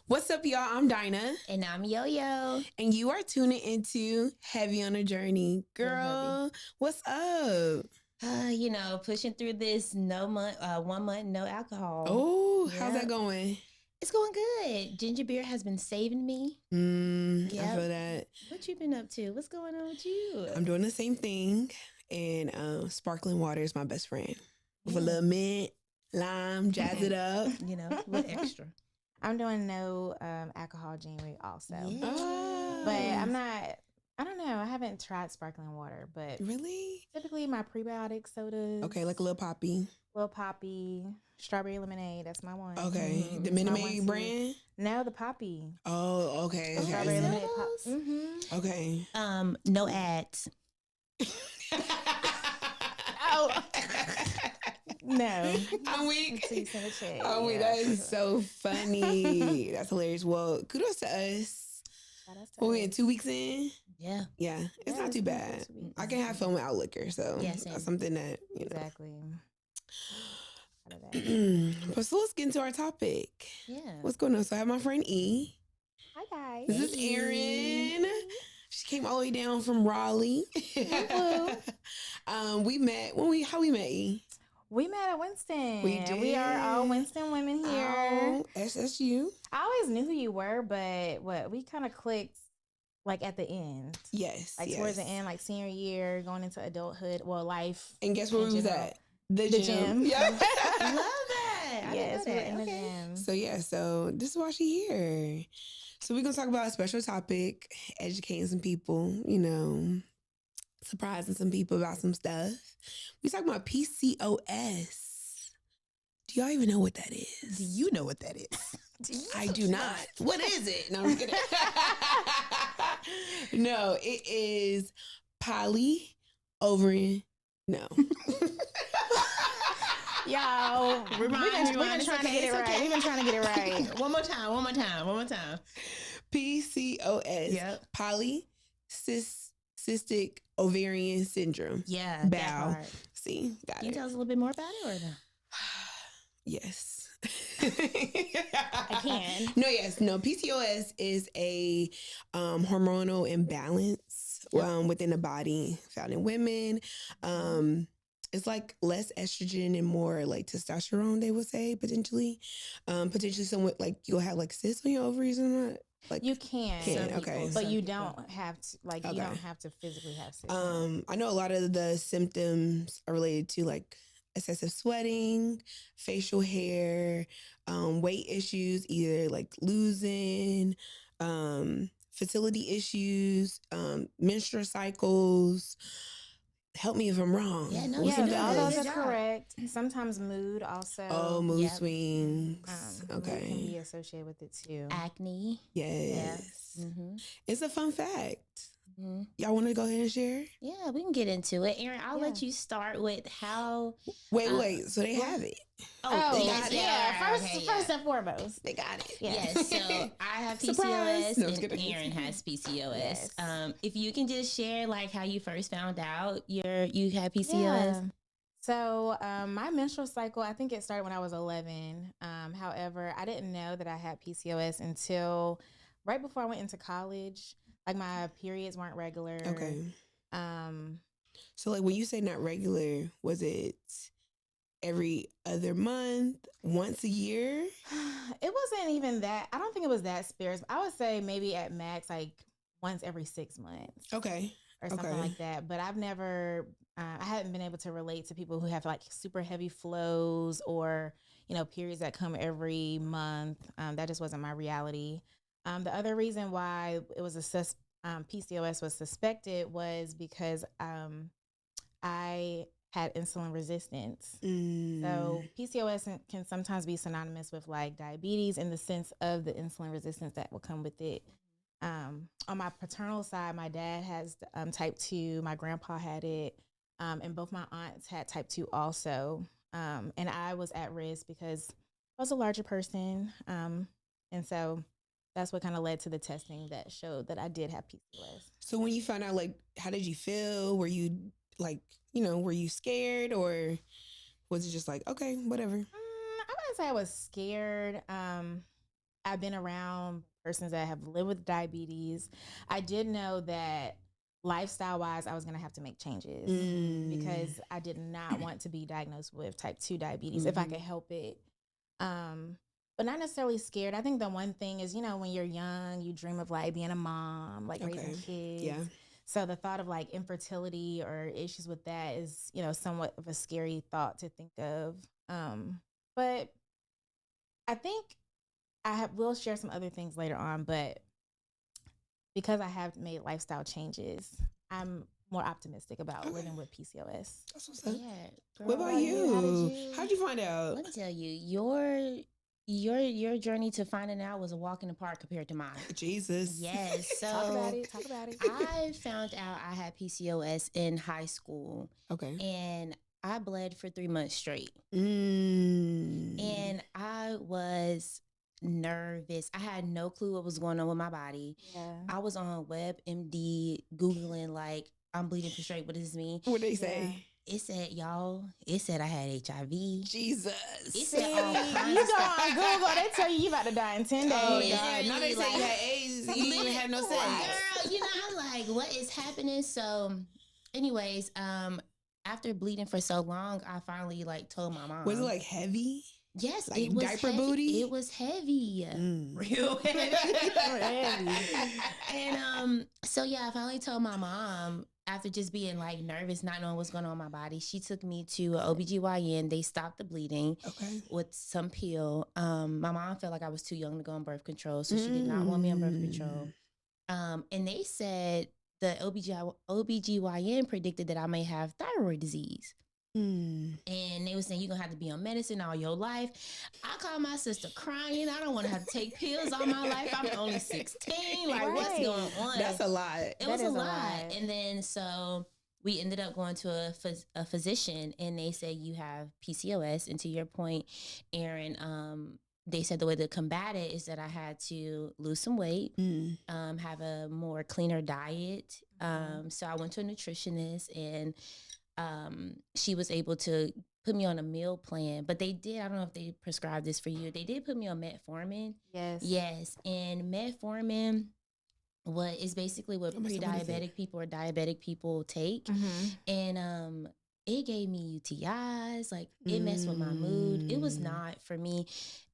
What's up, y'all? I'm Dinah. And I'm Yo-Yo. And you are tuning into Heavy on a Journey. Girl, what's up? Pushing through this 1 month no alcohol. Oh, how's that going? It's going good. Ginger beer has been saving me. I feel that. What you been up to? What's going on with you? I'm doing the same thing. And sparkling water is my best friend. With a little mint, lime, jazz it up. A little extra. I'm doing no alcohol January also. Yeah. But I don't know. I haven't tried sparkling water, but Really? typically my prebiotic sodas. Okay, like a little poppy. Little Poppy, strawberry lemonade. That's my one. Okay. The Minute Maid brand? No, the Poppy. Oh, okay. Strawberry lemonade pop. Okay. No ads. Oh. No. I'm weak. Please send a check. Oh, wait, that is so funny. That's hilarious. Well, kudos to us. We in 2 weeks in? Yeah. Yeah, it's not too bad. I can have fun without liquor, so that's something that, Exactly. But so let's get into our topic. Yeah. What's going on? So I have my friend E. Hi, guys. This is Erin. She came all the way down from Raleigh. We met how we met, E? We met at Winston. We did. We are all Winston women here. Oh, SSU. I always knew who you were, but we kind of clicked like at the end. Yes. Like towards the end, like senior year, going into adulthood, life. And guess where we was at? The gym. Yeah. Love that. Yes, we're in the Okay. gym. So this is why she here. So we're going to talk about a special topic, educating some people, surprising some people about some stuff. We talking about PCOS. Do y'all even know what that is? Do you know what that is? I do not. What is it? No, I'm just kidding. No, it is ovary. No. Y'all, we've been trying to get it right. We've been trying to get it right. One more time. PCOS. Yep. Polycystic Ovarian Syndrome. Yeah. BOW. See, got Can you it. tell us a little bit more about it or no? Yes. I can. No. PCOS is a hormonal imbalance within the body found in women. It's like less estrogen and more like testosterone, they would say, potentially. Potentially somewhat like you'll have like cysts on your ovaries and that. Like You can. okay. But you don't have to you don't have to physically have sex. I know a lot of the symptoms are related to like excessive sweating, facial hair, weight issues, either like losing, fertility issues, menstrual cycles. Help me if I'm wrong. Yeah, no, What's Yeah, some all others? those are correct. Sometimes mood also. Oh, mood Yep. swings. Mood can Okay. be associated with it too. Acne. Yes. Mm-hmm. It's a fun fact. Mm-hmm. Y'all want to go ahead and share? Yeah, we can get into it. Erin, I'll let you start with how. Wait. So they have it. Oh, they got it. yeah. Okay, First and foremost. They got it. Yeah. Yes, so I have Surprise. PCOS No, I was and kidding. Erin has PCOS. Yes. If you can just share like how you first found out you had PCOS. Yeah. So my menstrual cycle, I think it started when I was 11. However, I didn't know that I had PCOS until right before I went into college. Like my periods weren't regular. Okay. Um, So like when you say not regular, was it every other month, once a year? it wasn't even that. I don't think it was that sparse. I would say maybe at max like once every 6 months. Okay. Or something Okay. like that. But I've never, I hadn't been able to relate to people who have like super heavy flows or, periods that come every month. That just wasn't my reality. The other reason why it was PCOS was suspected was because I had insulin resistance. So PCOS can sometimes be synonymous with like diabetes in the sense of the insulin resistance that will come with it. On my paternal side, my dad has type 2, my grandpa had it, and both my aunts had type 2 also. And I was at risk because I was a larger person. And so that's what kind of led to the testing that showed that I did have PCOS. So when you found out, like, how did you feel? Were you like, were you scared, or was it just like, okay, whatever? I wouldn't say I was scared. I've been around persons that have lived with diabetes. I did know that lifestyle wise, I was going to have to make changes because I did not want to be diagnosed with type 2 diabetes if I could help it. But not necessarily scared. I think the one thing is, when you're young, you dream of like being a mom, like raising kids. Yeah. So the thought of like infertility or issues with that is, somewhat of a scary thought to think of. But I think will share some other things later on, but because I have made lifestyle changes, I'm more optimistic about living with PCOS. That's what's up. Yeah. Girl, what about you? How'd you find out? Let me tell you, your journey to finding out was a walk in the park compared to mine. Jesus. Yes. So talk about it. I found out I had PCOS in high school. Okay. And I bled for 3 months straight. And I was nervous. I had no clue what was going on with my body. Yeah. I was on WebMD Googling like, I'm bleeding for straight. What does this mean? What did they say? It said, it said I had HIV. Jesus. It said all kinds you of go stuff. on Google, they tell you about to die in 10 days. Oh, God. Now they say you had AIDS. You didn't even have no sex. Girl, I'm like, what is happening? So, anyways, after bleeding for so long, I finally like told my mom. Was it like heavy? Yes, like it was diaper heavy. booty. It was heavy, real heavy. And so yeah, I finally told my mom after just being like nervous, not knowing what's going on in my body. She took me to an OBGYN. They stopped the bleeding with some pill. My mom felt like I was too young to go on birth control, so she did not want me on birth control. And they said the OBGYN predicted that I may have thyroid disease. And they were saying, you're going to have to be on medicine all your life. I called my sister crying. I don't want to have to take pills all my life. I'm only 16. Like, what's going on? That's a lot. It was a lot. And then, so we ended up going to a physician, and they said, you have PCOS. And to your point, Erin, they said the way to combat it is that I had to lose some weight, have a more cleaner diet. So I went to a nutritionist, and she was able to put me on a meal plan, but I don't know if they prescribed this for you. They did put me on metformin. Yes. And metformin is basically what pre-diabetic people or diabetic people take. And it gave me UTIs, like it messed with my mood. It was not for me.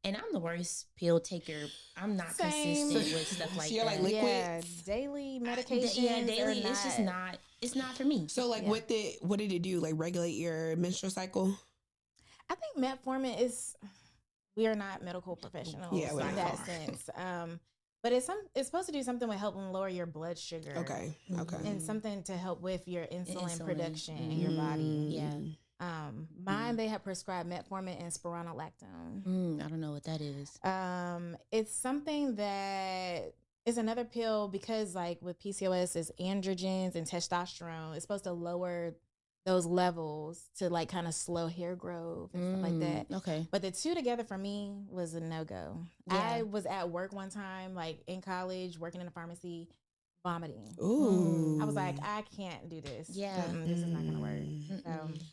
And I'm the worst pill taker. I'm not consistent with stuff like you're that. Like liquids? Yeah, daily medication. Daily. It's just not. It's not for me. So, like, what did it do? Like, regulate your menstrual cycle? I think metformin is. We are not medical professionals in that sense. But it's supposed to do something with helping lower your blood sugar. Okay. And something to help with your insulin production in your body. Yeah. Mine, they have prescribed metformin and spironolactone. I don't know what that is. It's something that is another pill because, like, with PCOS, is androgens and testosterone. It's supposed to lower those levels to, like, kind of slow hair growth and stuff like that. Okay. But the two together for me was a no-go. Yeah. I was at work one time, like, in college, working in a pharmacy, vomiting. Ooh. I was like, I can't do this. Yeah. This is not going to work.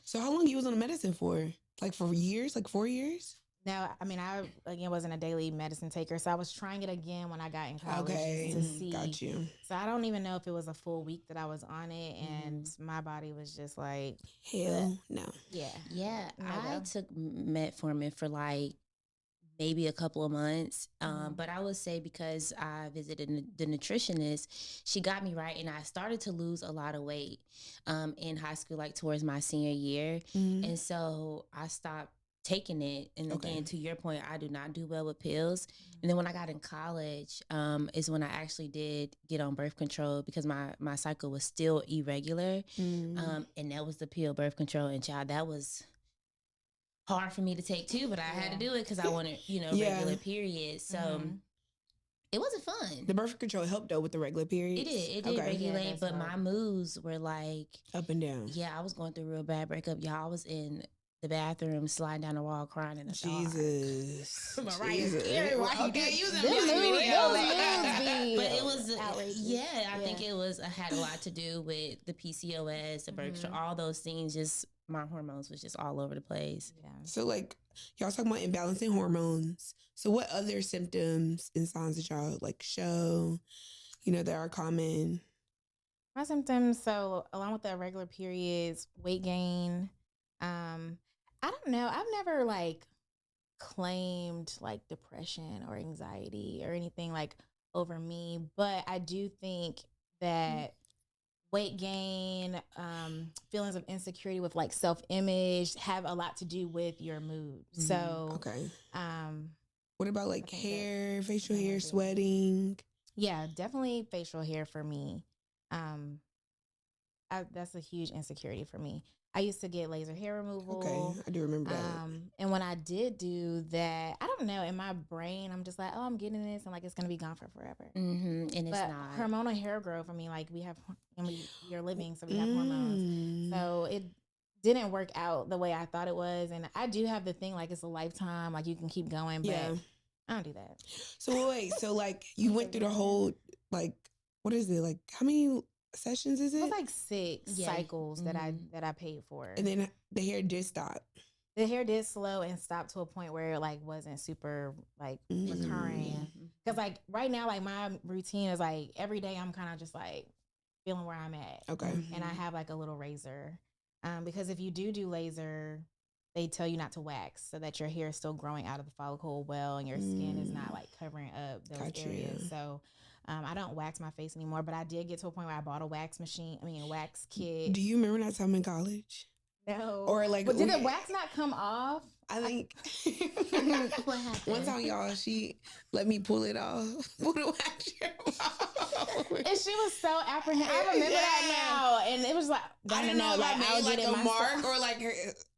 So how long you was on the medicine for? Like for years? Like 4 years? No, I mean, I, again, wasn't a daily medicine taker. So I was trying it again when I got in college to see. Got you. So I don't even know if it was a full week that I was on it. And my body was just like, hell no. Yeah. Yeah. I took metformin for like maybe a couple of months. But I would say because I visited the nutritionist, she got me right. And I started to lose a lot of weight in high school, like towards my senior year. And so I stopped taking it. And again, to your point, I do not do well with pills. And then when I got in college is when I actually did get on birth control because my cycle was still irregular. And that was the pill birth control. And child, that was hard for me to take too, but I had to do it because I wanted, regular periods. So it wasn't fun. The birth control helped though with the regular periods. It did regulate, but my moods were like up and down. Yeah, I was going through a real bad breakup. Y'all, I was in the bathroom, sliding down the wall, crying in the shower. Jesus. Mariah, okay, you but it was I think it had a lot to do with the PCOS, the birth control, all those things. Just my hormones was just all over the place. Yeah. So like, y'all talking about imbalancing hormones. So what other symptoms and signs that y'all like show, that are common? My symptoms, so along with the irregular periods, weight gain, I don't know. I've never like claimed like depression or anxiety or anything like over me, but I do think that weight gain, feelings of insecurity with like self-image have a lot to do with your mood. So, okay. um, What about like I think hair, facial that hair, would be- sweating? yeah, definitely facial hair for me. That's a huge insecurity for me. I used to get laser hair removal. Okay, I do remember that. And when I did do that, I don't know, in my brain, I'm just like, oh, I'm getting this, and like it's gonna be gone for forever. And it's But not. hormonal hair growth, I mean, like we are living, so we have hormones. So it didn't work out the way I thought it was, and I do have the thing like it's a lifetime, like you can keep going, but Yeah. I don't do that. So wait, so like you went through the whole like what is it? Like how many sessions is It it? was like 6 Yeah. cycles that I paid for. And then the hair did stop. The hair did slow and stop to a point where it like wasn't super like recurring. Because like right now, like my routine is like every day I'm kind of just like feeling where I'm at. Okay. And I have like a little razor. Because if you do laser, they tell you not to wax so that your hair is still growing out of the follicle well and your skin is not like covering up those Gotcha. areas. So I don't wax my face anymore, but I did get to a point where I bought a wax kit. Do you remember that time in college? No. Or like But did the wax not come off? I think What happened? one time y'all she let me pull it off. Pull the wax off. And she was so apprehensive. I remember that now. And it was like, I didn't know if I made like a mark or like her,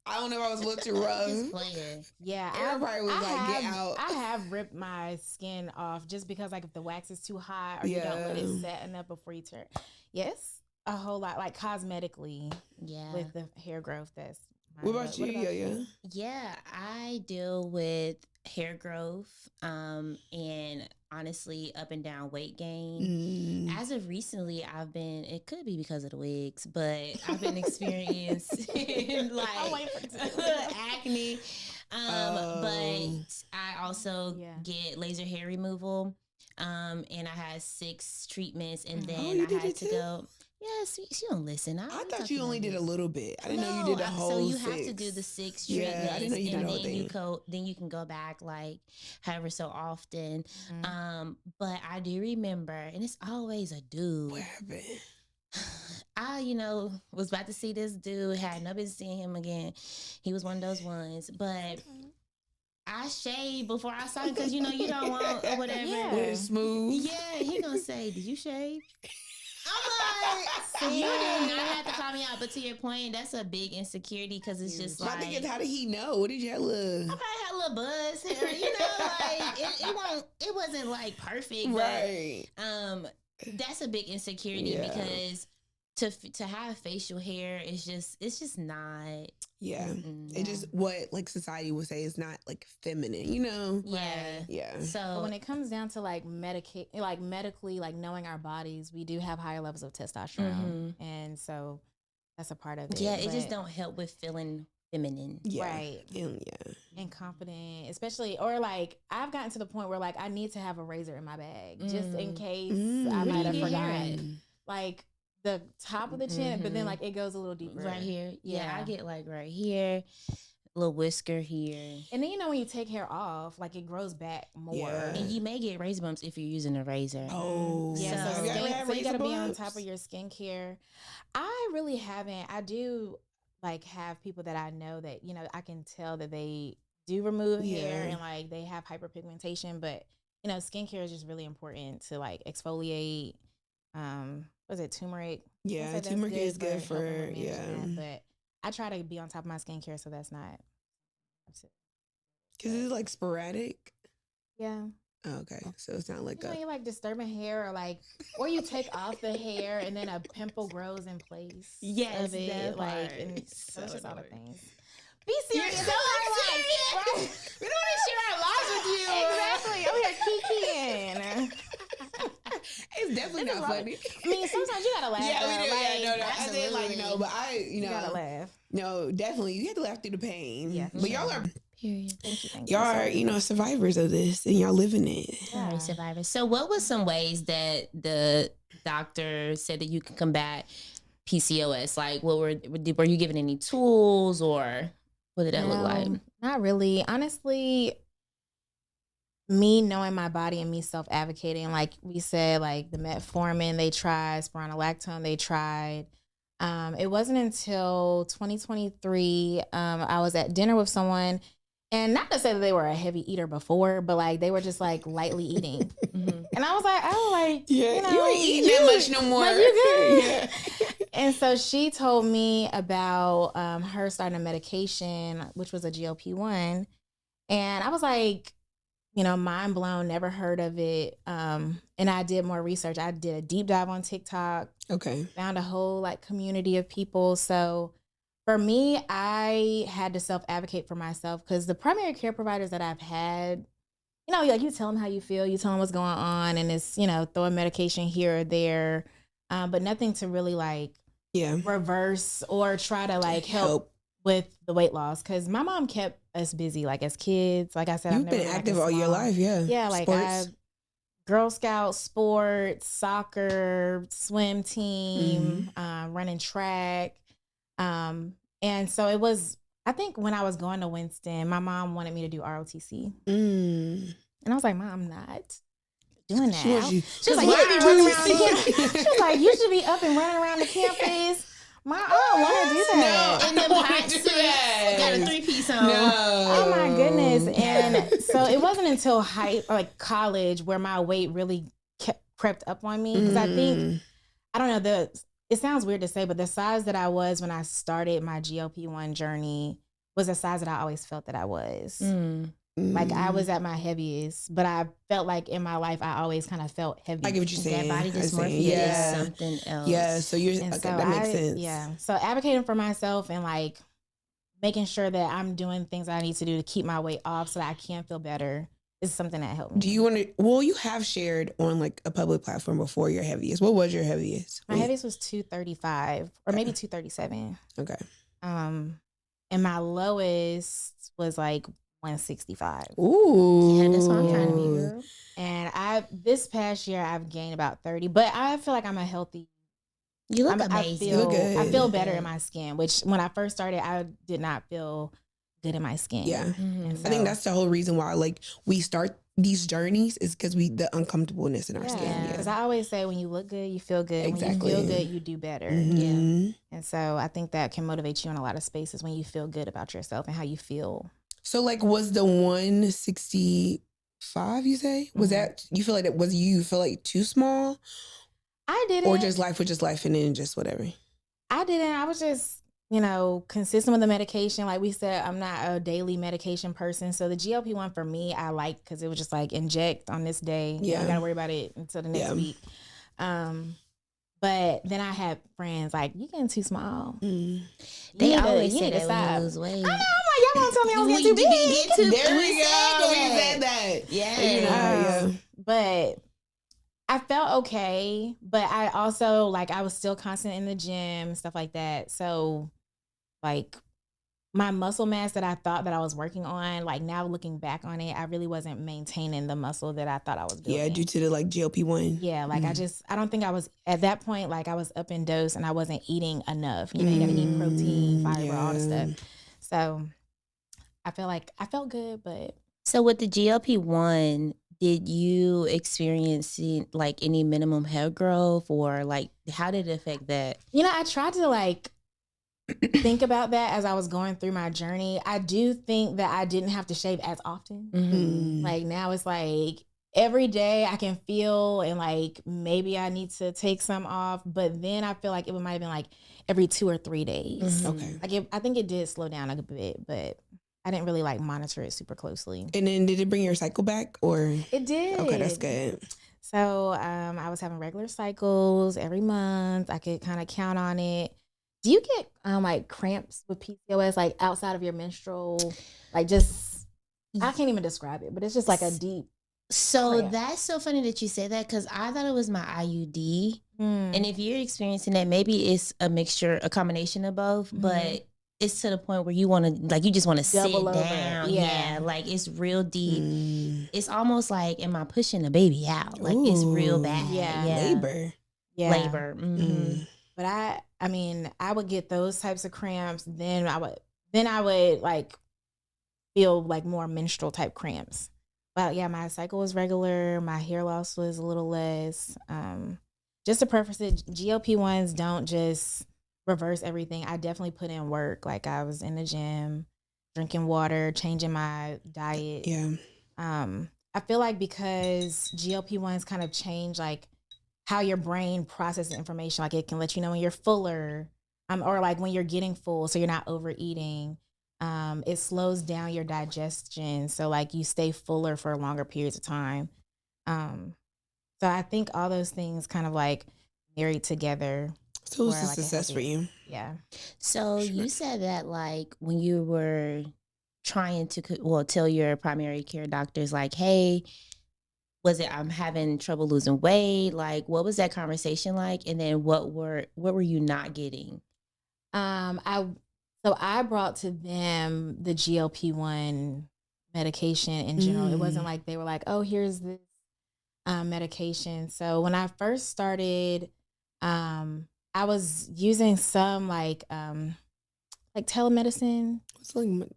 I don't know if I was a little too rough. Just playing. Yeah, Everybody was like, get out. I have ripped my skin off just because like if the wax is too hot or you don't let it set enough before you turn. Yes, a whole lot like cosmetically Yeah. with the hair growth. That's What about you? Yeah. Yeah, I deal with hair growth, and honestly, up and down weight gain. As of recently, it could be because of the wigs, but I've been experiencing like acne. But I also get laser hair removal. And I had 6 treatments, and then you I did had it to too? go. Yes, she don't listen. I thought you only did a little bit. I didn't know you did the whole So you 6. have to do the 6 treatments. Yeah, I didn't know you did the whole thing. Then you can go back like however so often. But I do remember, and it's always a dude. What happened? I, was about to see this dude, had no business seeing him again. He was one of those ones, but I shaved before I saw him because you don't want or whatever. Yeah. When it's smooth. Yeah, he gonna say, "Did you shave?" I'm like, you did not have to call me out. But to your point, that's a big insecurity because it's just My like, thing is, how did he know? What did you have? I probably had a little buzz hair, like it wasn't like perfect, Right. But that's a big insecurity because to have facial hair is just not. Yeah. It just what like society would say is not like feminine, Yeah. Yeah. But So when it comes down to like medically, like knowing our bodies, we do have higher levels of testosterone, and so that's a part of it. it just don't help with feeling feminine. Yeah. Right. Yeah. And confident, especially, or like I've gotten to the point where like I need to have a razor in my bag just in case I might have forgotten. Like the top of the chin, but then like it goes a little deeper. Right here. Yeah, I get like right here, little whisker here. And then when you take hair off, like it grows back more. Yeah. And you may get razor bumps if you're using a razor. Oh. Yeah, So- so, Have you ever had so you gotta razor be on bumps? top of your skincare. I really haven't. I do like have people that I know that, I can tell that they do remove hair and like they have hyperpigmentation, but skincare is just really important to like exfoliate. Was it turmeric? Yeah, That's turmeric is good for helping with management, but I try to be on top of my skincare, so that's not. because it's like sporadic. Yeah. Oh, okay, so it's not like You like disturbing hair or you take off the hair and then a pimple grows in place. Yes, of it, that like, part. and So so just all the annoying. things. Be serious. so Right? we don't want to share our lives with you. Exactly. I'm here kikiing. It's definitely not funny. I mean, sometimes you gotta laugh. Yeah, we do. Like, No. I said like no, but you gotta laugh. no, definitely you have to laugh through the pain. Yeah, for but y'all sure. are Period. Thank you. Y'all are, you know, survivors of this, and y'all living it. Sorry, survivors. So, what was some ways that the doctor said that you can combat PCOS? Like, what were you given any tools, or what did that look like? Not really. Honestly, me knowing my body and me self-advocating, like we said, like the metformin they tried, spironolactone they tried. It wasn't until 2023, I was at dinner with someone, and not to say that they were a heavy eater before, but like they were just like lightly eating. And I was like, Yeah, you know, you ain't eating that much no more. Like, you good? Yeah. And so she told me about her starting a medication, which was a GLP-1. And I was like, you know, mind blown, never heard of it. And I did more research. I did a deep dive on TikTok. Okay. Found a whole like community of people. So for me, I had to self-advocate for myself because the primary care providers that I've had, you know, like you tell them how you feel, you tell them what's going on, and it's, you know, throwing medication here or there, but nothing to really like reverse or try to like help with the weight loss. Because my mom kept us busy, like as kids. Like I said, you've been active all your life, yeah, like sports. Girl Scout, sports, soccer, swim team, running track, and so it was. I think when I was going to Winston, my mom wanted me to do ROTC. And I was like, Mom, I'm not doing that. She was like, you should be running around the campus. She was like, you should be up and running around the campus. I don't want to do that. No, and them hot suits, got a 3-piece on. No. Oh my goodness. And so it wasn't until college where my weight really crept up on me. Because I think, I don't know, it sounds weird to say, but the size that I was when I started my GLP-1 journey was the size that I always felt that I was. Like I was at my heaviest, but I felt like in my life I always kind of felt heavy. I get what you're saying. That body dysmorphia is something else. Yeah, so that makes sense. Yeah, so advocating for myself and like making sure that I'm doing things I need to do to keep my weight off so that I can feel better is something that helped me. Do you want to? Well, you have shared on like a public platform before your heaviest. What was your heaviest? My heaviest was 235 or maybe 237. Okay. And my lowest was like 165. Ooh. Yeah, that's what I'm trying to be, girl. And this past year I've gained about 30, but I feel like I'm a healthy. You look amazing. You look good. I feel better in my skin, which when I first started, I did not feel good in my skin. Yeah. And so, I think that's the whole reason why like we start these journeys is because the uncomfortableness in our skin. Yeah. Because I always say when you look good, you feel good. Exactly. When you feel good, you do better. Mm-hmm. Yeah. And so I think that can motivate you in a lot of spaces when you feel good about yourself and how you feel. So like was the 165 you say? Was that you feel like that was you feel like too small? I didn't. Or just life was just life and then just whatever? I didn't. I was just, consistent with the medication. Like we said, I'm not a daily medication person. So the GLP-1 for me, I like because it was just like inject on this day. Yeah. You got to worry about it until the next week. But then I had friends like, you getting too small. They always say that when you lose weight. I know. I'm like, y'all want to tell me I was getting too big. There we go. We said that. Yeah. But I felt okay. But I also, I was still constant in the gym, stuff like that. So, my muscle mass that I thought that I was working on, now looking back on it, I really wasn't maintaining the muscle that I thought I was building. Yeah, due to the GLP-1. Yeah, I don't think I was, at that point, I was up in dose and I wasn't eating enough. You gotta eat protein, fiber, all the stuff. So I felt good, but. So with the GLP-1, did you experience any minimum hair growth or how did it affect that? I tried to think about that as I was going through my journey. I do think that I didn't have to shave as often. Now it's every day I can feel and maybe I need to take some off, but then I feel like it might have been every 2 or 3 days. Okay. I think it did slow down a bit, but I didn't really monitor it super closely. And then did it bring your cycle back or? It did. Okay, that's good. So I was having regular cycles every month. I could kind of count on it. Do you get cramps with PCOS outside of your menstrual? I can't even describe it, but it's just a deep. So cramp. That's so funny that you say that because I thought it was my IUD. And if you're experiencing that, maybe it's a mixture, a combination of both. But it's to the point where you want to, like, you just want to sit Double over. down. Yeah. Like it's real deep. It's almost like, am I pushing the baby out? Like it's real bad. Yeah. Labor. Yeah. Labor. But I mean, I would get those types of cramps. Then I would like feel like more menstrual type cramps. But yeah, my cycle was regular. My hair loss was a little less. Just to preface it, GLP-1s don't just reverse everything. I definitely put in work. Like I was in the gym, drinking water, changing my diet. Yeah. I feel like because GLP-1s kind of change like how your brain processes information. Like it can let you know when you're fuller, or like when you're getting full, so you're not overeating. It slows down your digestion, so like you stay fuller for longer periods of time. So I think all those things kind of like married together. So it's a success for you. Yeah. So you said that like when you were trying to tell your primary care doctors like, hey, was it I'm having trouble losing weight? Like what was that conversation like? And then what were you not getting? I brought to them the GLP-1 medication in general. It wasn't like they were like, oh, here's this medication. So when I first started, I was using some like telemedicine. It's like,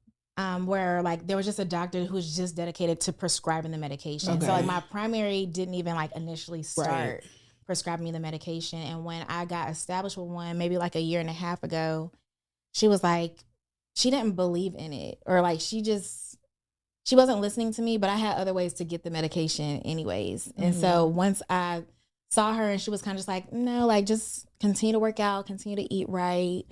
where like there was just a doctor who was just dedicated to prescribing the medication. Okay. So like my primary didn't even like initially start prescribing me the medication. And when I got established with one, maybe like a year and a half ago, she was like, she didn't believe in it, or like she wasn't listening to me, but I had other ways to get the medication anyways. Mm-hmm. And so once I saw her and she was kind of just like, no, like just continue to work out, continue to eat right.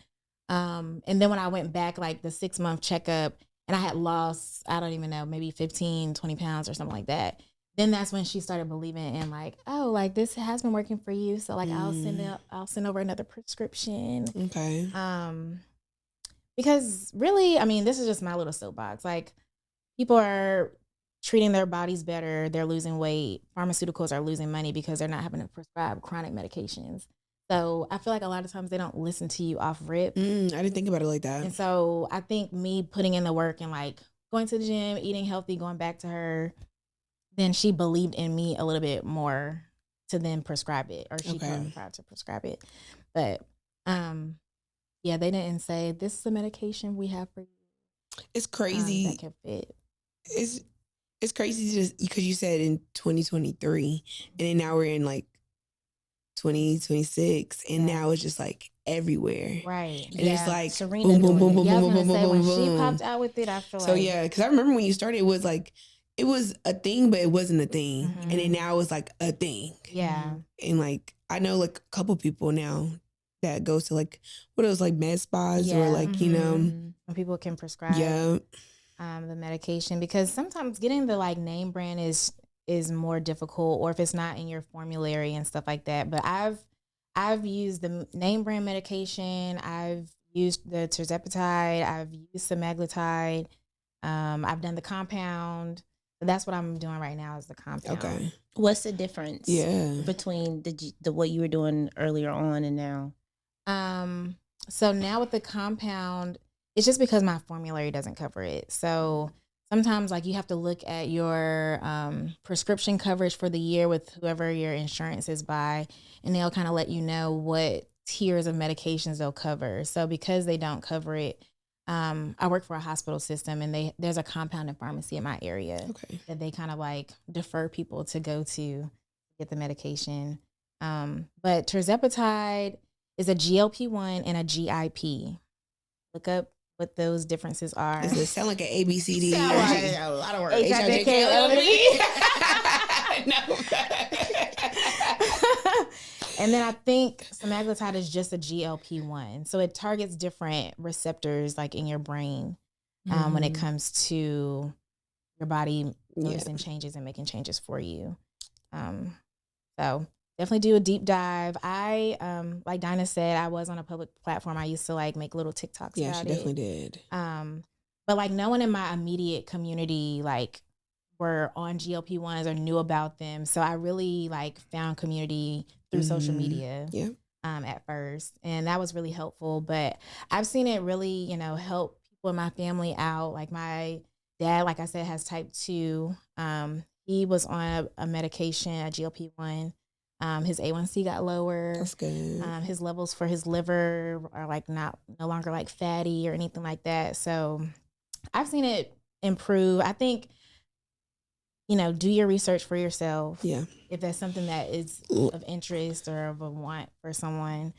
And then when I went back, like the 6-month checkup, and I had lost, I don't even know, maybe 15, 20 pounds or something like that. Then that's when she started believing in like, oh, like this has been working for you. So like I'll send over another prescription. Okay. Because really, I mean, this is just my little soapbox. Like people are treating their bodies better. They're losing weight. Pharmaceuticals are losing money because they're not having to prescribe chronic medications. So I feel like a lot of times they don't listen to you off rip. I didn't think about it like that. And so I think me putting in the work and like going to the gym, eating healthy, going back to her, then she believed in me a little bit more to then prescribe it, or she tried to prescribe it. But yeah, they didn't say this is the medication we have for you. It's crazy. That can fit. It's crazy just because you said in 2023, and then now we're in like 2026, and now it's just like everywhere, right? And it's like Serena boom, boom, boom, boom, yeah, boom, boom, boom, when boom. she popped out with it, I feel so yeah, because I remember when you started, it was like it was a thing, but it wasn't a thing, and then now it's like a thing. Yeah, and like I know like a couple people now that goes to like what it was like med spas or like you know when people can prescribe the medication, because sometimes getting the like name brand is more difficult, or if it's not in your formulary and stuff like that. But I've used the name brand medication. I've used the tirzepatide. I've used semaglutide. I've done the compound. So that's what I'm doing right now is the compound. Okay. What's the difference between the what you were doing earlier on and now? So now with the compound, it's just because my formulary doesn't cover it. So sometimes like you have to look at your prescription coverage for the year with whoever your insurance is by, and they'll kind of let you know what tiers of medications they'll cover. So because they don't cover it, I work for a hospital system, and there's a compounding pharmacy in my area that they kind of like defer people to go to get the medication. But tirzepatide is a GLP-1 and a GIP. Look up what those differences are. Does it sound like an ABCD? Sound like a lot of words. HIJKLMNOP. And then I think semaglutide is just a GLP-1. So it targets different receptors like in your brain when it comes to your body noticing changes and making changes for you. So definitely do a deep dive. I, like Dinah said, I was on a public platform. I used to like make little TikToks about it. Yeah, she definitely did. But like no one in my immediate community like were on GLP-1s or knew about them. So I really like found community through social media. Yeah. at first, and that was really helpful. But I've seen it really, help people in my family out. Like my dad, like I said, has type 2. He was on a medication, a GLP-1. His A1C got lower. That's good. His levels for his liver are like no longer like fatty or anything like that. So I've seen it improve. I think, do your research for yourself. Yeah. If that's something that is of interest or of a want for someone,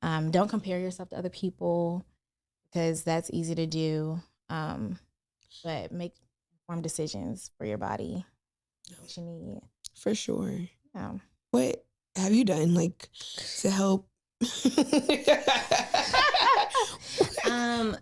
don't compare yourself to other people because that's easy to do. But make informed decisions for your body. What you need. For sure. Yeah. What have you done to help?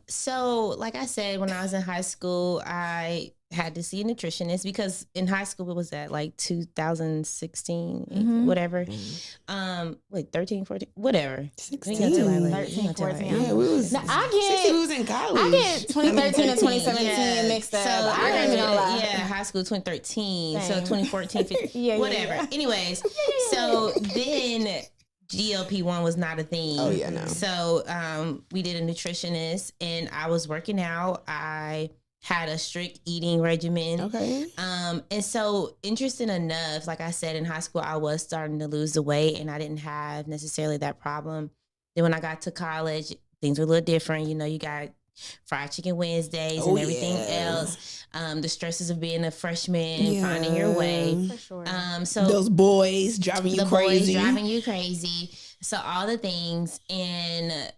So like I said, when I was in high school, I had to see a nutritionist because in high school, what was that, like 2016, whatever? 13, 14, whatever. 16. 13, 14. Yeah, we was. Now, we was in college. I get 2013 and 2017 mixed up. So I graduated, high school 2013. Same. So 2014, 15, whatever. Yeah. Anyways, so then GLP-1 was not a thing. Oh yeah, no. So we did a nutritionist, and I was working out. I had a strict eating regimen. Okay. And so interesting enough, like I said, in high school, I was starting to lose the weight, and I didn't have necessarily that problem. Then when I got to college, things were a little different. You got fried chicken Wednesdays and everything else. The stresses of being a freshman, finding your way. For sure. So those boys driving you crazy. So all the things. And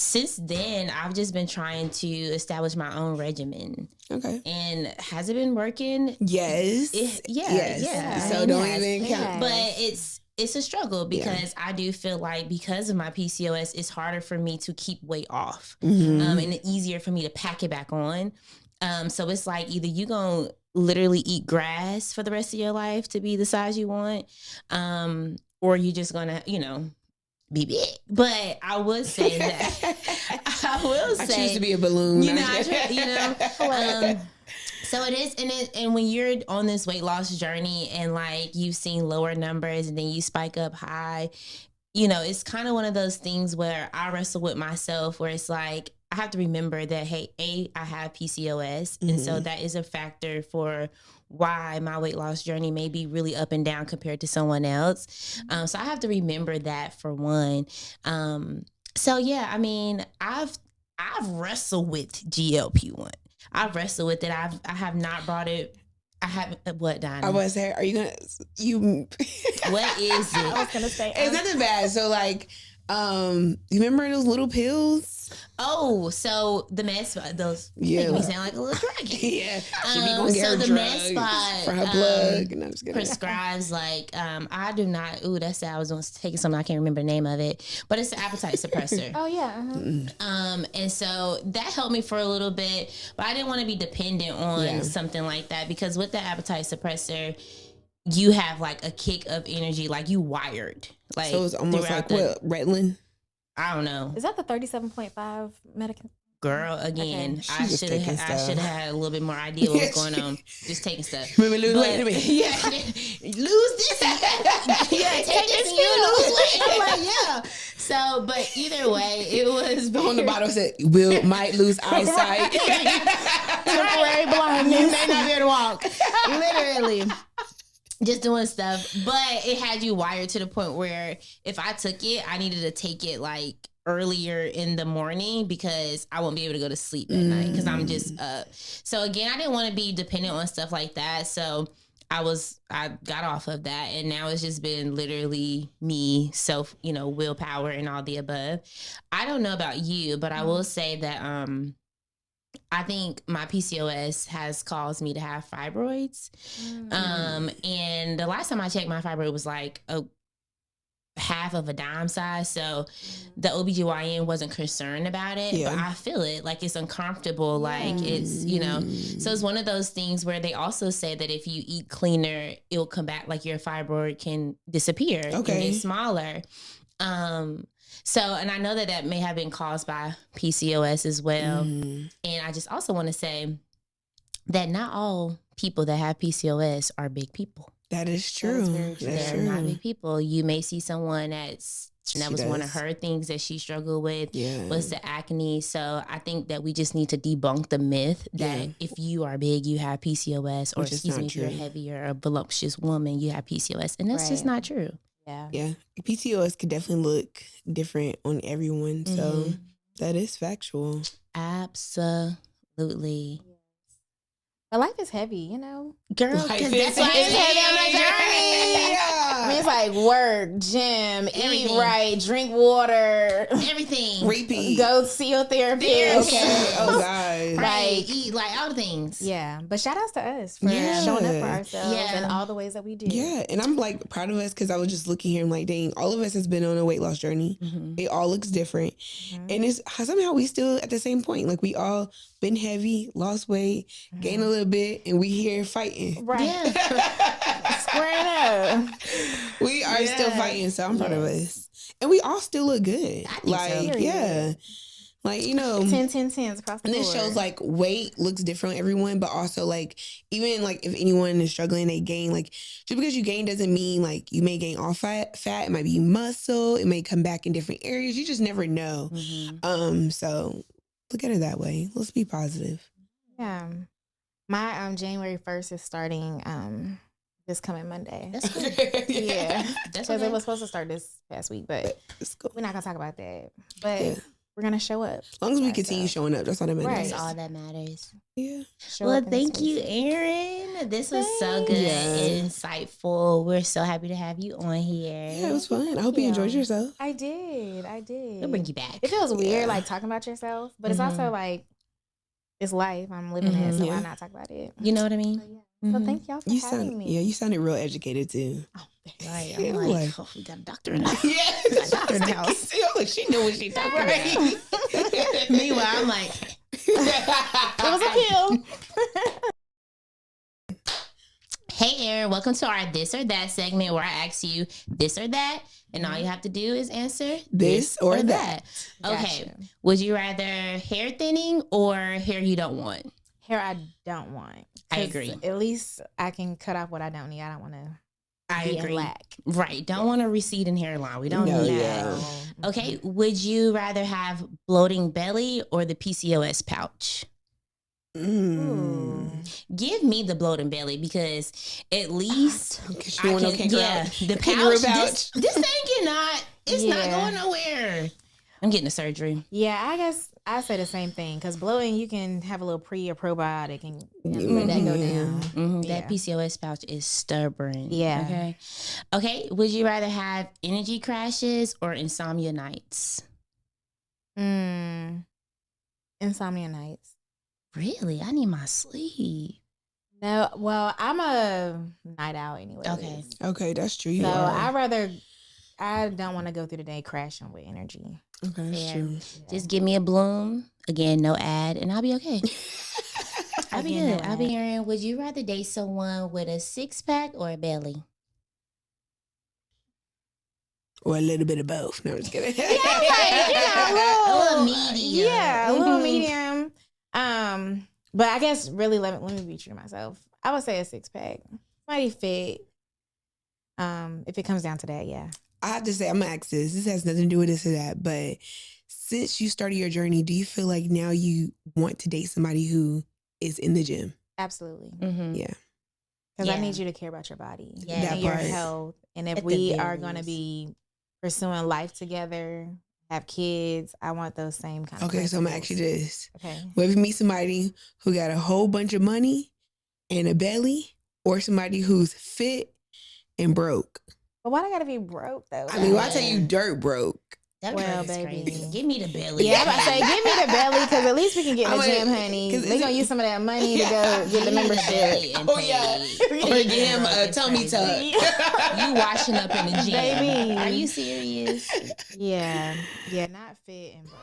since then, I've just been trying to establish my own regimen. Okay. And has it been working? Yes. Yeah. So don't even count. But it's a struggle because I do feel like because of my PCOS, it's harder for me to keep weight off. And it's easier for me to pack it back on. So it's like either you gonna literally eat grass for the rest of your life to be the size you want, or you just gonna, be big. But I would say that I choose to be a balloon. So it is, and when you're on this weight loss journey and you've seen lower numbers and then you spike up high, it's kind of one of those things where I wrestle with myself where it's like, I have to remember that, hey, I have PCOS. And so that is a factor for why my weight loss journey may be really up and down compared to someone else. So I have to remember that for one. So yeah, I mean, I've wrestled with GLP-1. I've wrestled with it. I have not brought it. I haven't. What, Dinah? I was saying, are you gonna What is it? I was gonna say it's nothing bad. So you remember those little pills? Oh, so the med spot, those make me sound like a little dragon. Yeah, she be going to get her the drugs med spot for her blood. No, I'm just kidding. Prescribes I do not. Ooh, that's I was taking something. I can't remember the name of it, but it's an appetite suppressor. Oh yeah. And so that helped me for a little bit, but I didn't want to be dependent on something like that because with the appetite suppressor, you have a kick of energy, you wired. So it's almost like what, Ritalin? I don't know. Is that the 37.5 medication? Girl, again, Okay. I should have had a little bit more idea what was going on. Just taking stuff. Remember lose weight? Yeah, lose this. Yeah, take this and you lose weight. I'm like, yeah. So, but either way, it was on the bottle said might lose eyesight. Temporary blindness. You may not be able to walk. Literally. Just doing stuff, but it had you wired to the point where if I took it, I needed to take it earlier in the morning because I won't be able to go to sleep at night because I'm just up. So again, I didn't want to be dependent on stuff like that. So I got off of that, and now it's just been literally me, self, willpower and all the above. I don't know about you, but I will say that I think my PCOS has caused me to have fibroids. And the last time I checked, my fibroid was a half of a dime size. So the OBGYN wasn't concerned about it, but I feel it. It's uncomfortable. It's, so it's one of those things where they also say that if you eat cleaner, it'll come back, your fibroid can disappear and get smaller. So, and I know that may have been caused by PCOS as well. And I just also want to say that not all people that have PCOS are big people. That is true. They're not big people. You may see someone that's And that was one of her things that she struggled with was the acne. So I think that we just need to debunk the myth that if you are big, you have PCOS, or if you're heavy or a voluptuous woman, you have PCOS. And that's just not true. Yeah. PCOS could definitely look different on everyone. So that is factual. Absolutely. But life is heavy, you know? Girl, that's why it's heavy on the journey. I mean, it's like work, gym, eat right, drink water. Everything. Repeat. Go see your therapist. Okay. Oh, God. Like, eat, like, all the things. Yeah. But shout outs to us for showing up for ourselves and all the ways that we do. Yeah. And I'm, like, proud of us because I was just looking here and like, dang, all of us has been on a weight loss journey. It all looks different. And it's somehow we still at the same point. Like, we all been heavy, lost weight, gained a little bit, and we here fighting. Right. Yeah. Squaring up. We are still fighting, so I'm proud of us. And we all still look good. Like, like, you know, 10 across the board. And this shows like weight looks different on everyone, but also like even like if anyone is struggling, they gain, like just because you gain doesn't mean like you may gain all fat. It might be muscle. It may come back in different areas. You just never know. So look at it that way. Let's be positive. Yeah. My January 1st is starting this coming Monday. That's good. Yeah. Because it was supposed to start this past week, but we're not going to talk about that. But we're going to show up. As long as we continue showing up, that's all that matters. Right. That's all that matters. Yeah. Well, thank you, Erin. This was so good and insightful. We're so happy to have you on here. Yeah, it was fun. I hope you enjoyed yourself. I did. We'll bring you back. It feels weird, like, talking about yourself, but it's also like, it's life. I'm living it, so why not talk about it? You know what I mean? So thank y'all for having me. Yeah, you sounded real educated too. Oh, right. I'm like, oh, we got a doctor in the house. Yeah, got a doctor in the house. Like, she knew what she talking about. Meanwhile, I'm like, it was a pill. Hey, Erin, welcome to our This or That segment where I ask you this or that, and all you have to do is answer this or that. Okay. Gotcha. Would you rather hair thinning or hair you don't want? Hair I don't want. I agree. At least I can cut off what I don't need. I don't want to be in lack. Right. Don't want a receding hairline. We don't need that. Okay. Would you rather have bloating belly or the PCOS pouch? Give me the bloating belly because at least I can the pouch. This thing it's not going nowhere. I'm getting a surgery. Yeah, I guess I say the same thing because bloating, you can have a little pre or probiotic and let that go down. That PCOS pouch is stubborn. Yeah. Okay. Would you rather have energy crashes or insomnia nights? Insomnia nights. Really? I need my sleep. No, well, I'm a night owl anyway. Okay, that's true. I don't want to go through the day crashing with energy. Okay, that's true. Just give me a bloom. Again, no ad, and I'll be okay. I'll be good. I'll be Erin. Would you rather date someone with a 6-pack or a belly? Or a little bit of both. No, I'm just kidding. A little medium. Yeah, a little medium. But I guess really let me be true to myself. I would say a 6-pack. Mighty fit. If it comes down to that, yeah. I have to say, I'm gonna ask this. This has nothing to do with this or that, but since you started your journey, do you feel like now you want to date somebody who is in the gym? Absolutely. Yeah. Because I need you to care about your body and your health. And if we are going to be pursuing life together, have kids, I want those same kind of so I'm going to ask you this. Okay. Whether you meet somebody who got a whole bunch of money and a belly or somebody who's fit and broke. But why do I got to be broke, though? I mean, why tell you dirt broke? Well, baby, crazy. Give me the belly. Yeah, I'm about to say, give me the belly because at least we can get in the gym, honey. We're gonna use some of that money to go get the membership. Or get him a tummy tuck. You washing up in the gym, baby? Are you serious? Yeah, not fit and broke.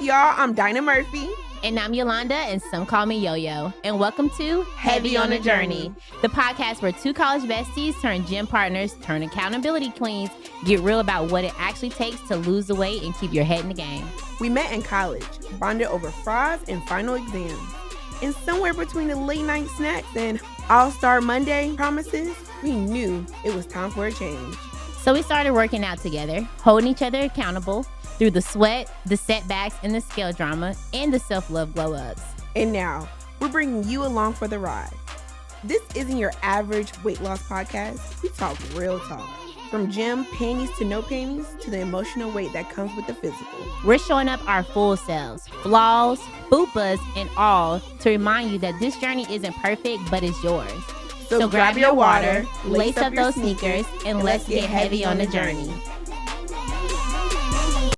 y'all. I'm Dinah Murphy. And I'm Yolanda, and some call me Yo-Yo. And welcome to Heavy on the Journey, the podcast where two college besties turn gym partners, turn accountability queens, get real about what it actually takes to lose the weight and keep your head in the game. We met in college, bonded over frauds and final exams. And somewhere between the late night snacks and All-Star Monday promises, we knew it was time for a change. So we started working out together, holding each other accountable through the sweat, the setbacks, and the scale drama, and the self-love glow-ups. And now, we're bringing you along for the ride. This isn't your average weight loss podcast. We talk real talk. From gym panties to no panties to the emotional weight that comes with the physical. We're showing up our full selves, flaws, fupas, and all to remind you that this journey isn't perfect, but it's yours. So grab your water, lace up those sneakers, and let's get heavy on the journey.